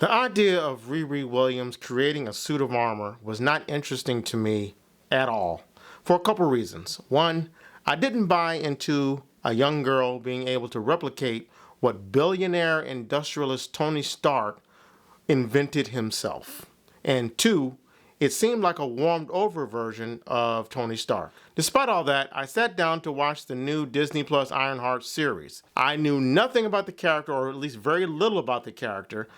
The idea of Riri Williams creating a suit of armor was not interesting to me at all, for a couple reasons. One, I didn't buy into a young girl being able to replicate what billionaire industrialist Tony Stark invented himself. And two, it seemed like a warmed over version of Tony Stark. Despite all that, I sat down to watch the new Disney Plus Ironheart series. I knew nothing about the character, or at least very little about the character,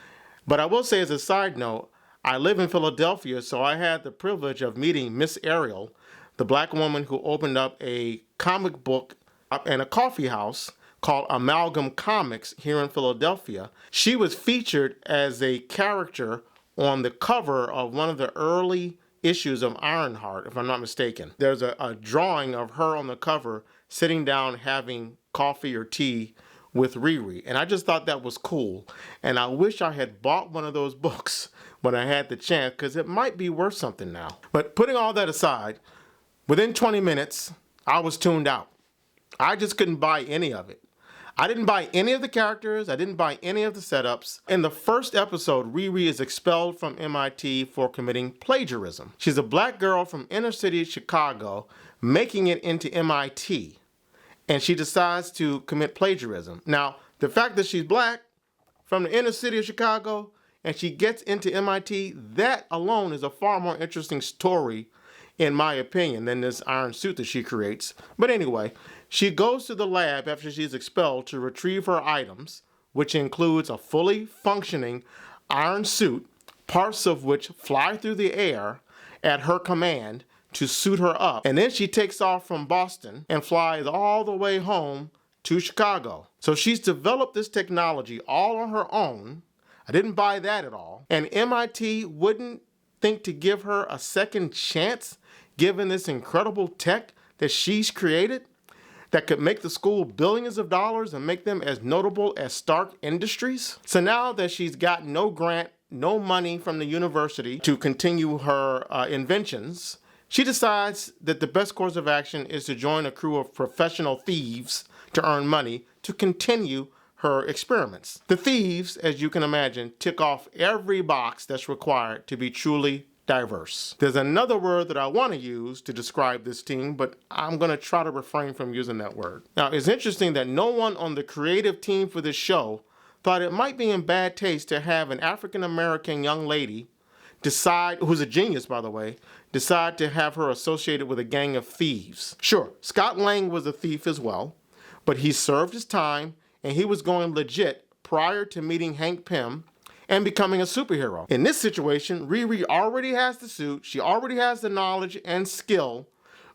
but I will say as a side note, I live in Philadelphia, so I had the privilege of meeting Miss Ariel, the black woman who opened up a comic book and a coffee house called Amalgam Comics here in Philadelphia. She was featured as a character on the cover of one of the early issues of Ironheart, if I'm not mistaken. There's a drawing of her on the cover sitting down having coffee or tea with Riri, and I just thought that was cool. And I wish I had bought one of those books when I had the chance, because it might be worth something now. But putting all that aside, within 20 minutes, I was tuned out. I just couldn't buy any of it. I didn't buy any of the characters. I didn't buy any of the setups. In the first episode, Riri is expelled from MIT for committing plagiarism. She's a black girl from inner city Chicago making it into MIT, and she decides to commit plagiarism. Now, the fact that she's black from the inner city of Chicago and she gets into MIT, that alone is a far more interesting story, in my opinion, than this iron suit that she creates. But anyway, she goes to the lab after she's expelled to retrieve her items, which includes a fully functioning iron suit, parts of which fly through the air at her command to suit her up. And then she takes off from Boston and flies all the way home to Chicago. So she's developed this technology all on her own. I didn't buy that at all. And MIT wouldn't think to give her a second chance, given this incredible tech that she's created that could make the school billions of dollars and make them as notable as Stark Industries. So now that she's got no grant, no money from the university to continue her inventions, she decides that the best course of action is to join a crew of professional thieves to earn money to continue her experiments. The thieves, as you can imagine, tick off every box that's required to be truly diverse. There's another word that I want to use to describe this team, but I'm going to try to refrain from using that word. Now, it's interesting that no one on the creative team for this show thought it might be in bad taste to have an African-American young lady decide, who's a genius by the way, decide to have her associated with a gang of thieves. Sure, Scott Lang was a thief as well, but he served his time and he was going legit prior to meeting Hank Pym and becoming a superhero. In this situation, Riri already has the suit, she already has the knowledge and skill,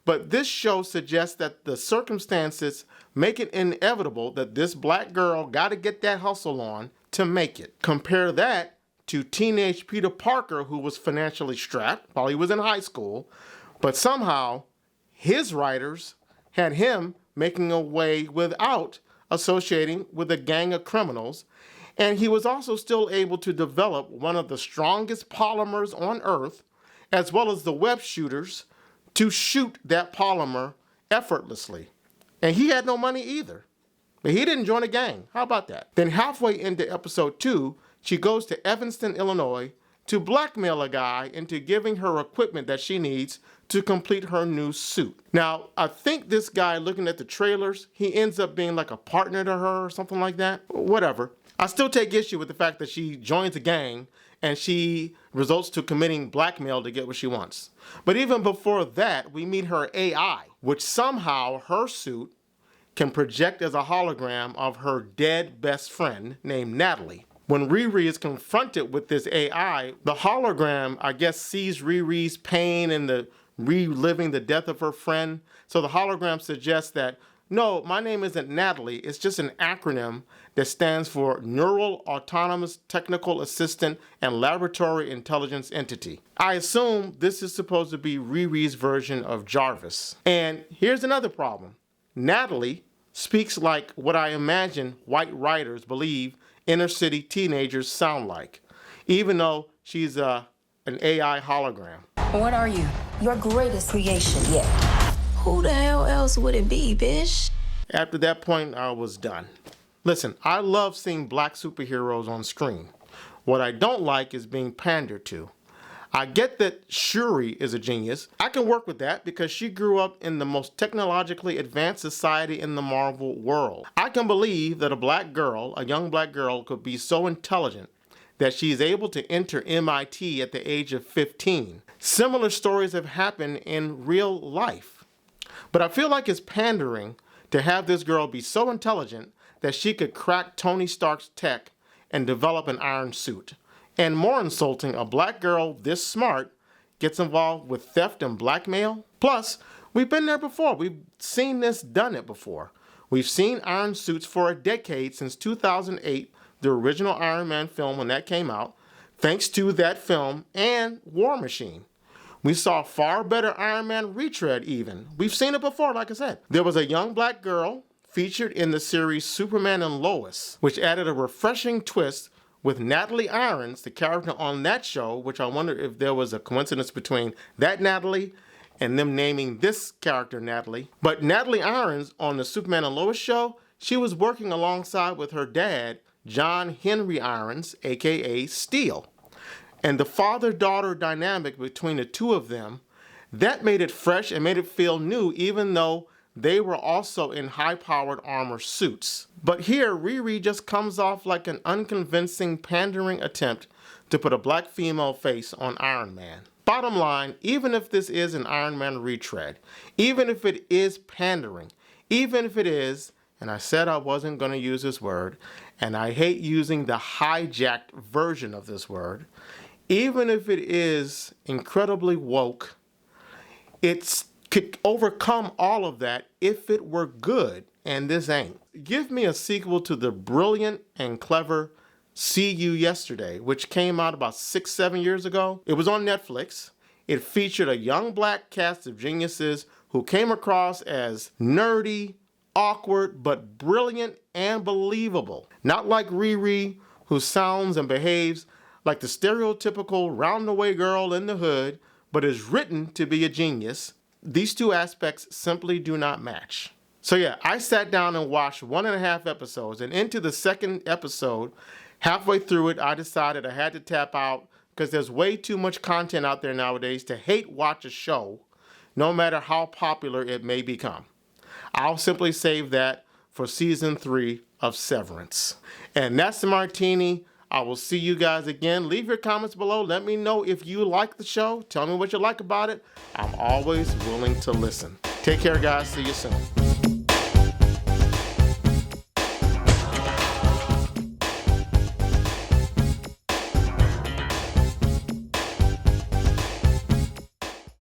but this show suggests that the circumstances make it inevitable that this black girl gotta get that hustle on to make it. Compare that to teenage Peter Parker, who was financially strapped while he was in high school, but somehow his writers had him making a way without associating with a gang of criminals. And he was also still able to develop one of the strongest polymers on Earth, as well as the web shooters, to shoot that polymer effortlessly. And he had no money either. But he didn't join a gang. How about that? Then halfway into episode 2, she goes to Evanston, Illinois, to blackmail a guy into giving her equipment that she needs to complete her new suit. Now, I think this guy, looking at the trailers, he ends up being like a partner to her or something like that. Whatever. I still take issue with the fact that she joins a gang and she results to committing blackmail to get what she wants. But even before that, we meet her AI, which somehow her suit can project as a hologram of her dead best friend named Natalie. When Riri is confronted with this AI, the hologram, I guess, sees Riri's pain and the reliving the death of her friend. So the hologram suggests that, no, my name isn't Natalie. It's just an acronym that stands for Neural Autonomous Technical Assistant and Laboratory Intelligence Entity. I assume this is supposed to be Riri's version of Jarvis. And here's another problem. Natalie speaks like what I imagine white writers believe inner city teenagers sound like, even though she's an AI hologram. What are you? Your greatest creation yet. Who the hell else would it be, bitch? After that point, I was done. Listen, I love seeing black superheroes on screen. What I don't like is being pandered to. I get that Shuri is a genius. I can work with that because she grew up in the most technologically advanced society in the Marvel world. I can believe that a young black girl, could be so intelligent that she is able to enter MIT at the age of 15. Similar stories have happened in real life. But I feel like it's pandering to have this girl be so intelligent that she could crack Tony Stark's tech and develop an iron suit. And more insulting, a black girl this smart gets involved with theft and blackmail. Plus, we've been there before. We've seen this, done it before. We've seen iron suits for a decade, since 2008, the original Iron Man film when that came out, thanks to that film and War Machine. We saw far better Iron Man retread even. We've seen it before, like I said. There was a young black girl featured in the series Superman and Lois, which added a refreshing twist with Natalie Irons, the character on that show, which I wonder if there was a coincidence between that Natalie and them naming this character Natalie. But Natalie Irons on the Superman and Lois show, she was working alongside with her dad, John Henry Irons, aka Steel. And the father-daughter dynamic between the two of them, that made it fresh and made it feel new, even though they were also in high-powered armor suits. But here, Riri just comes off like an unconvincing, pandering attempt to put a black female face on Iron Man. Bottom line, even if this is an Iron Man retread, even if it is pandering, even if it is, and I said I wasn't going to use this word, and I hate using the hijacked version of this word, even if it is incredibly woke, it could overcome all of that if it were good, and this ain't. Give me a sequel to the brilliant and clever See You Yesterday, which came out about 6-7 years ago. It was on Netflix. It featured a young black cast of geniuses who came across as nerdy, awkward, but brilliant and believable. Not like Riri, who sounds and behaves like the stereotypical round-the-way girl in the hood, but is written to be a genius. These two aspects simply do not match. So yeah, I sat down and watched 1.5 episodes, and into the second episode, halfway through it, I decided I had to tap out because there's way too much content out there nowadays to hate watch a show, no matter how popular it may become. I'll simply save that for season 3 of Severance. And that's the Martini. I will see you guys again. Leave your comments below. Let me know if you like the show. Tell me what you like about it. I'm always willing to listen. Take care, guys. See you soon.